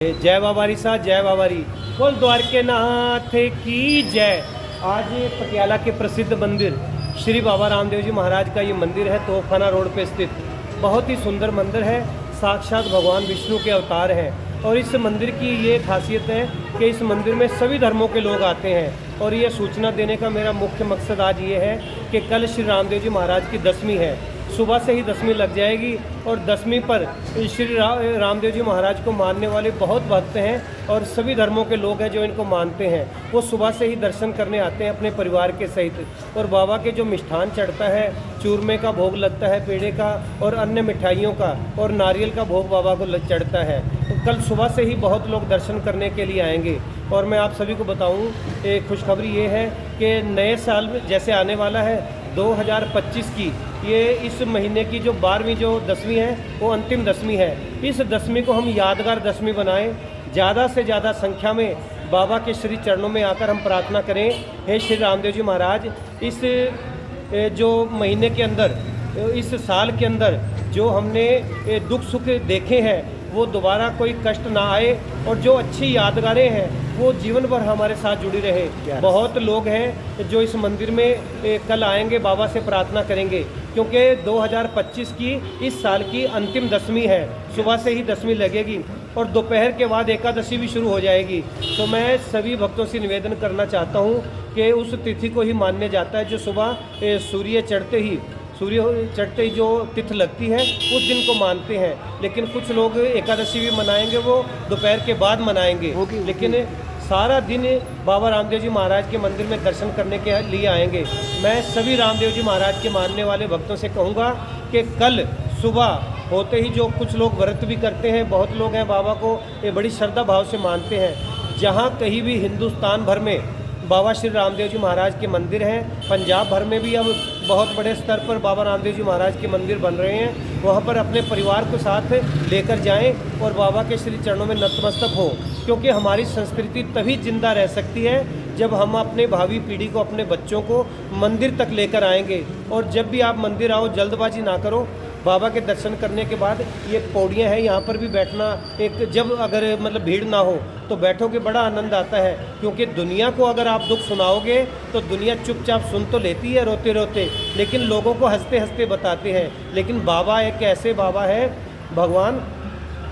जय बाबारी साहब, जय बाबारी, बोल द्वारकेनाथ की जय। आज पटियाला के प्रसिद्ध मंदिर श्री बाबा रामदेव जी महाराज का ये मंदिर है, तोपखाना रोड पे स्थित बहुत ही सुंदर मंदिर है। साक्षात भगवान विष्णु के अवतार हैं और इस मंदिर की ये खासियत है कि इस मंदिर में सभी धर्मों के लोग आते हैं। और ये सूचना देने का मेरा मुख्य मकसद आज ये है कि कल श्री रामदेव जी महाराज की दसवीं है, सुबह से ही दसवीं लग जाएगी और दसवीं पर श्री रामदेव जी महाराज को मानने वाले बहुत भक्त हैं और सभी धर्मों के लोग हैं जो इनको मानते हैं। वो सुबह से ही दर्शन करने आते हैं अपने परिवार के सहित। और बाबा के जो मिष्ठान चढ़ता है, चूरमे का भोग लगता है, पेड़े का और अन्य मिठाइयों का और नारियल का भोग बाबा को चढ़ता है। तो कल सुबह से ही बहुत लोग दर्शन करने के लिए आएंगे। और मैं आप सभी को बताऊं, एक खुशखबरी ये है कि नए साल में जैसे आने वाला है 2025 की, ये इस महीने की जो 12वीं जो दसवीं है वो अंतिम दसवीं है। इस दसवीं को हम यादगार दसवीं बनाएं, ज़्यादा से ज़्यादा संख्या में बाबा के श्री चरणों में आकर हम प्रार्थना करें, हे श्री रामदेव जी महाराज, इस जो महीने के अंदर, इस साल के अंदर जो हमने दुख सुख देखे हैं वो दोबारा कोई कष्ट ना आए और जो अच्छी यादगारें हैं वो जीवन भर हमारे साथ जुड़ी रहे। बहुत लोग हैं जो इस मंदिर में कल आएंगे, बाबा से प्रार्थना करेंगे, क्योंकि 2025 की इस साल की अंतिम दसवीं है। सुबह से ही दसवीं लगेगी और दोपहर के बाद एकादशी भी शुरू हो जाएगी। तो मैं सभी भक्तों से निवेदन करना चाहता हूँ कि उस तिथि को ही मानने जाता है जो सुबह सूर्य चढ़ते ही जो तिथि लगती है उस दिन को मानते हैं। लेकिन कुछ लोग एकादशी भी मनाएंगे, वो दोपहर के बाद मनाएंगे। लेकिन सारा दिन बाबा रामदेव जी महाराज के मंदिर में दर्शन करने के लिए आएंगे। मैं सभी रामदेव जी महाराज के मानने वाले भक्तों से कहूँगा कि कल सुबह होते ही, जो कुछ लोग व्रत भी करते हैं, बहुत लोग हैं बाबा को ये बड़ी श्रद्धा भाव से मानते हैं। जहाँ कहीं भी हिंदुस्तान भर में बाबा श्री रामदेव जी महाराज के मंदिर हैं, पंजाब भर में भी अब बहुत बड़े स्तर पर बाबा रामदेव जी महाराज के मंदिर बन रहे हैं। वहाँ पर अपने परिवार को साथ लेकर जाएं और बाबा के श्री चरणों में नतमस्तक हो, क्योंकि हमारी संस्कृति तभी जिंदा रह सकती है जब हम अपने भावी पीढ़ी को, अपने बच्चों को मंदिर तक लेकर आएंगे। और जब भी आप मंदिर आओ, जल्दबाजी ना करो। बाबा के दर्शन करने के बाद ये पौड़ियाँ हैं, यहाँ पर भी बैठना, एक जब अगर मतलब भीड़ ना हो तो बैठोगे, बड़ा आनंद आता है। क्योंकि दुनिया को अगर आप दुख सुनाओगे तो दुनिया चुपचाप सुन तो लेती है रोते रोते, लेकिन लोगों को हंसते हंसते बताते हैं। लेकिन बाबा एक ऐसे बाबा है, भगवान,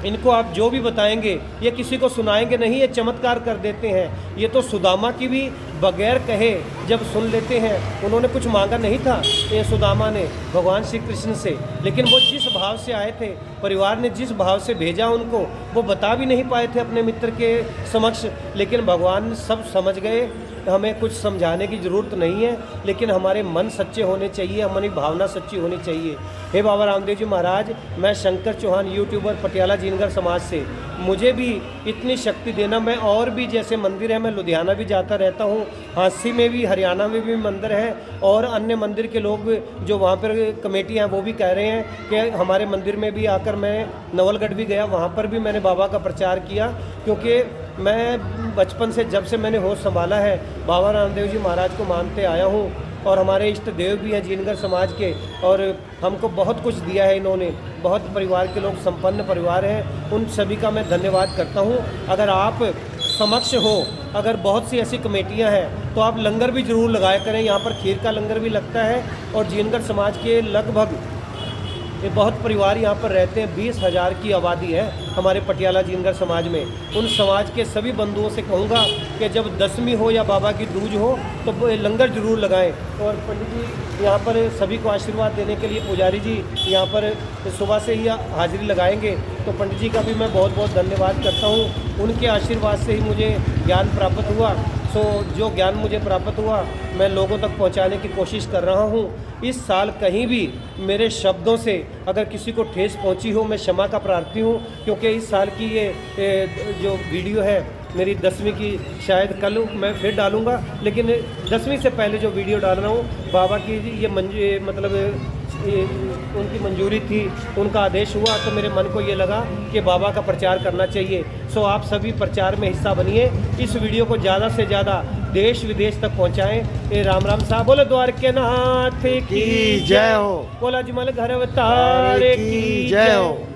इनको आप जो भी बताएंगे ये किसी को सुनाएंगे नहीं, ये चमत्कार कर देते हैं। ये तो सुदामा की भी बगैर कहे जब सुन लेते हैं। उन्होंने कुछ मांगा नहीं था ये सुदामा ने भगवान श्री कृष्ण से, लेकिन वो जिस भाव से आए थे, परिवार ने जिस भाव से भेजा उनको, वो बता भी नहीं पाए थे अपने मित्र के समक्ष, लेकिन भगवान सब समझ गए। हमें कुछ समझाने की ज़रूरत नहीं है, लेकिन हमारे मन सच्चे होने चाहिए, हमारी भावना सच्ची होनी चाहिए। हे बाबा रामदेव जी महाराज, मैं शंकर चौहान, यूट्यूबर, पटियाला जीनगर समाज से, मुझे भी इतनी शक्ति देना। मैं और भी जैसे मंदिर है, मैं लुधियाना भी जाता रहता हूँ, हांसी में भी, हरियाणा में भी मंदिर है और अन्य मंदिर के लोग जो वहाँ पर कमेटी हैं वो भी कह रहे हैं कि हमारे मंदिर में भी आकर, मैं नवलगढ़ भी गया, वहाँ पर भी मैंने बाबा का प्रचार किया। क्योंकि मैं बचपन से, जब से मैंने होश संभाला है, बाबा रामदेव जी महाराज को मानते आया हूँ और हमारे इष्ट देव भी हैं जीनगर समाज के, और हमको बहुत कुछ दिया है इन्होंने। बहुत परिवार के लोग, संपन्न परिवार हैं, उन सभी का मैं धन्यवाद करता हूँ। अगर आप समक्ष हो, अगर बहुत सी ऐसी कमेटियाँ हैं तो आप लंगर भी ज़रूर लगाया करें। यहाँ पर खीर का लंगर भी लगता है और जीनगर समाज के लगभग ये बहुत परिवार यहाँ पर रहते हैं। 20,000 की आबादी है हमारे पटियाला जीनगर समाज में। उन समाज के सभी बंधुओं से कहूँगा कि जब दसवीं हो या बाबा की दूज हो तो लंगर जरूर लगाएं। और पंडित जी यहाँ पर सभी को आशीर्वाद देने के लिए, पुजारी जी यहाँ पर सुबह से ही हाजिरी लगाएंगे, तो पंडित जी का भी मैं बहुत बहुत धन्यवाद करता हूँ। उनके आशीर्वाद से ही मुझे ज्ञान प्राप्त हुआ। सो जो ज्ञान मुझे प्राप्त हुआ मैं लोगों तक पहुंचाने की कोशिश कर रहा हूं। इस साल कहीं भी मेरे शब्दों से अगर किसी को ठेस पहुंची हो, मैं क्षमा का प्रार्थी हूं। क्योंकि इस साल की ये जो वीडियो है मेरी दसवीं की, शायद कल मैं फिर डालूंगा, लेकिन दसवीं से पहले जो वीडियो डाल रहा हूँ, बाबा की ये मतलब उनकी मंजूरी थी, उनका आदेश हुआ, तो मेरे मन को ये लगा कि बाबा का प्रचार करना चाहिए। सो आप सभी प्रचार में हिस्सा बनिए, इस वीडियो को ज़्यादा से ज़्यादा देश विदेश तक पहुँचाएँ। ये राम राम साहब, बोलो द्वारकेनाथ की जय हो, बोलो अजमल घर अवतार की जय हो।